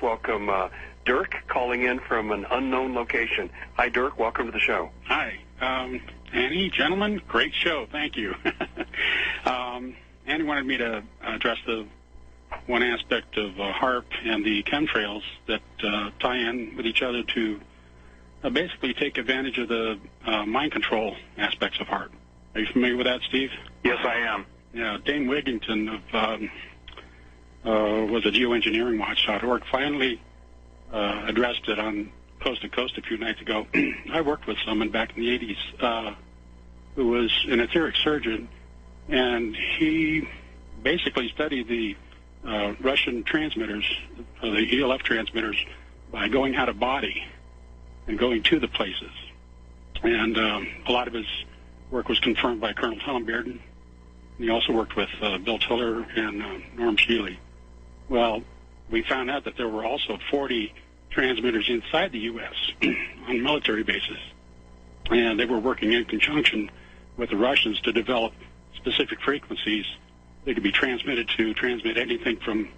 Let's welcome Dirk calling in from an unknown location. Hi, Dirk. Welcome to the show. Hi. Annie, gentlemen, great show. Thank you. Annie wanted me to address the one aspect of HARP and the chemtrails that tie in with each other to basically take advantage of the mind control aspects of HARP. Are you familiar with that, Steve? Yes, I am. Yeah, Dane Wigington was a geoengineering watch.org finally addressed it on Coast to Coast a few nights ago. I worked with someone back in the 80s who was an etheric surgeon, and he basically studied the Russian transmitters, the ELF transmitters, by going out of body and going to the places. And a lot of his work was confirmed by Colonel Tom Bearden. He also worked with Bill Tiller and Norm Shealy. Well, we found out that there were also 40 transmitters inside the U.S. on military bases, and they were working in conjunction with the Russians to develop specific frequencies they could be transmitted to transmit anything from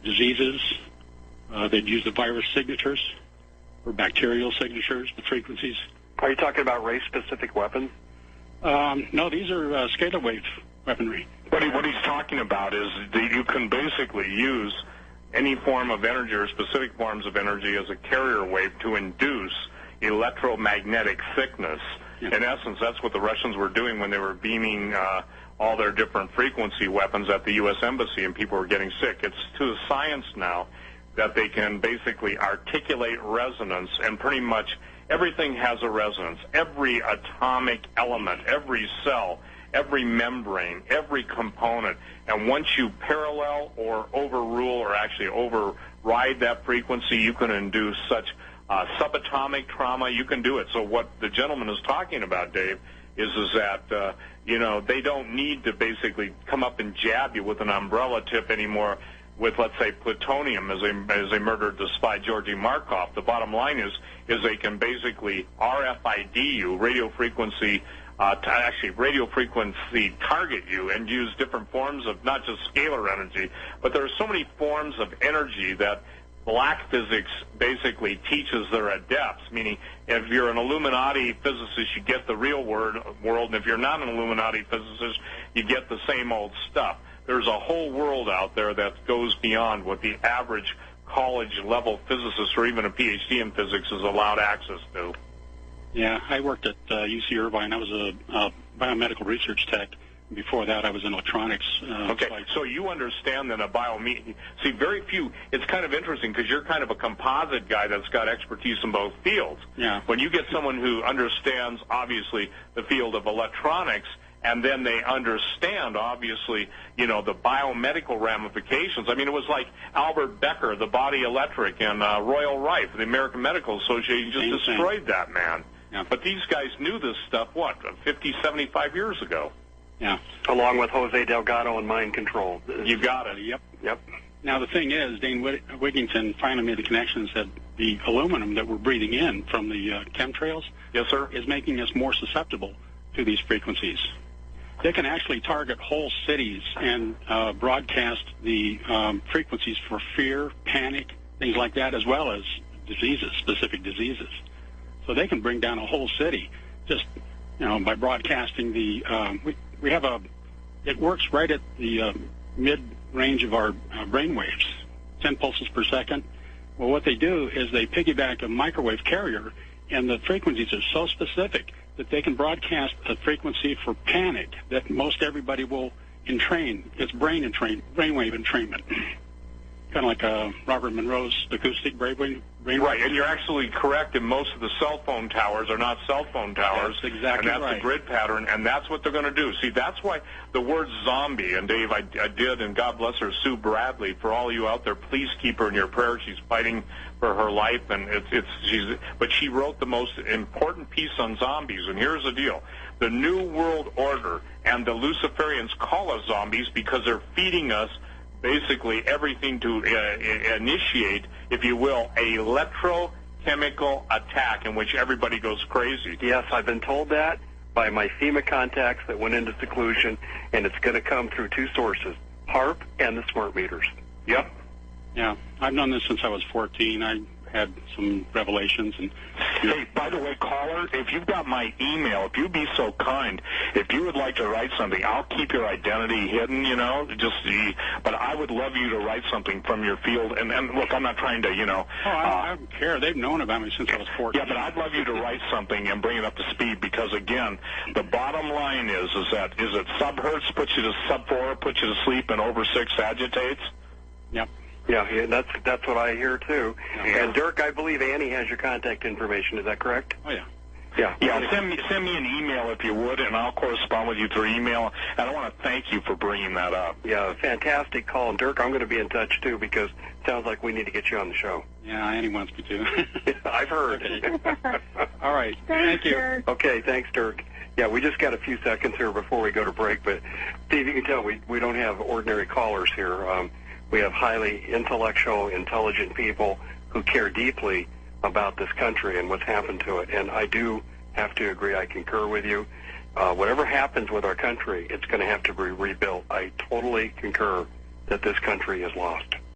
diseases. They'd use the virus signatures or bacterial signatures, the frequencies. Are you talking about race-specific weapons? No, these are scalar wave weaponry. What he's talking about is that you can basically use any form of energy or specific forms of energy as a carrier wave to induce electromagnetic sickness. Yeah. In essence, that's what the Russians were doing when they were beaming all their different frequency weapons at the U.S. Embassy, and people were getting sick. It's to the science now that they can basically articulate resonance, and pretty much everything has a resonance. Every atomic element, every cell, every membrane, every component. And once you parallel or overrule or actually override that frequency, you can induce such subatomic trauma. You can do it. So what the gentleman is talking about, Dave, is that, they don't need to basically come up and jab you with an umbrella tip anymore with, let's say, plutonium as they murdered the spy Georgy Markov. The bottom line is they can basically RFID you, radio frequency target you, and use different forms of not just scalar energy, but there are so many forms of energy that black physics basically teaches their adepts, meaning if you're an Illuminati physicist, you get the real world, and if you're not an Illuminati physicist, you get the same old stuff. There's a whole world out there that goes beyond what the average college-level physicist or even a PhD in physics is allowed access to. Yeah, I worked at UC Irvine. I was a biomedical research tech. Before that, I was in electronics. Okay, so you understand that see, very few, it's kind of interesting because you're kind of a composite guy that's got expertise in both fields. Yeah. When you get someone who understands, obviously, the field of electronics, and then they understand, obviously, the biomedical ramifications. I mean, it was like Albert Becker, the body electric, and Royal Rife, the American Medical Association, just destroyed that man. Yeah. But these guys knew this stuff, 50, 75 years ago? Yeah. Along with Jose Delgado and mind control. You got it. Yep. Now, the thing is, Dane Wigington finally made the connection and said the aluminum that we're breathing in from the chemtrails yes, sir, is making us more susceptible to these frequencies. They can actually target whole cities and broadcast the frequencies for fear, panic, things like that, as well as diseases, specific diseases. So they can bring down a whole city just, by broadcasting the. We have it works right at the mid-range of our brain waves, 10 pulses per second. Well, what they do is they piggyback a microwave carrier, and the frequencies are so specific that they can broadcast a frequency for panic that most everybody will entrain. It's brainwave entrainment. Kind of like Robert Monroe's acoustic brainwave. Right, and you're actually correct. And most of the cell phone towers are not cell phone towers. That's exactly right. And that's the grid pattern, and that's what they're going to do. See, that's why the word zombie, and Dave, I did, and God bless her, Sue Bradley, for all you out there, please keep her in your prayers. She's fighting for her life, and but she wrote the most important piece on zombies, and here's the deal. The New World Order and the Luciferians call us zombies because they're feeding us basically everything to initiate, if you will, a electrochemical attack in which everybody goes crazy. Yes, I've been told that by my FEMA contacts that went into seclusion, and it's going to come through two sources, HARP and the smart meters. Yep. Yeah, I've known this since I was 14. I had some revelations. And hey, by the way, caller, if you've got my email, if you'd be so kind, if you would like to write something, I'll keep your identity hidden, but I would love you to write something from your field. And look, I'm not trying to, I don't care. They've known about me since I was 14. Yeah, but I'd love you to write something and bring it up to speed because, again, the bottom line is that is it subhertz puts you to sub-4, puts you to sleep, and over 6 agitates? Yep. Yeah, that's what I hear too. Yeah. And Dirk, I believe Annie has your contact information. Is that correct? Oh yeah. Yeah, send me an email if you would, and I'll correspond with you through email. And I want to thank you for bringing that up. Yeah, fantastic call. And Dirk, I'm going to be in touch too because it sounds like we need to get you on the show. Yeah, Annie wants me to. I've heard. Okay. All right. Thank you. Dirk. Okay, thanks, Dirk. Yeah, we just got a few seconds here before we go to break, but Steve, you can tell we don't have ordinary callers here. We have highly intellectual, intelligent people who care deeply about this country and what's happened to it. And I do have to agree. I concur with you. Whatever happens with our country, it's going to have to be rebuilt. I totally concur that this country is lost.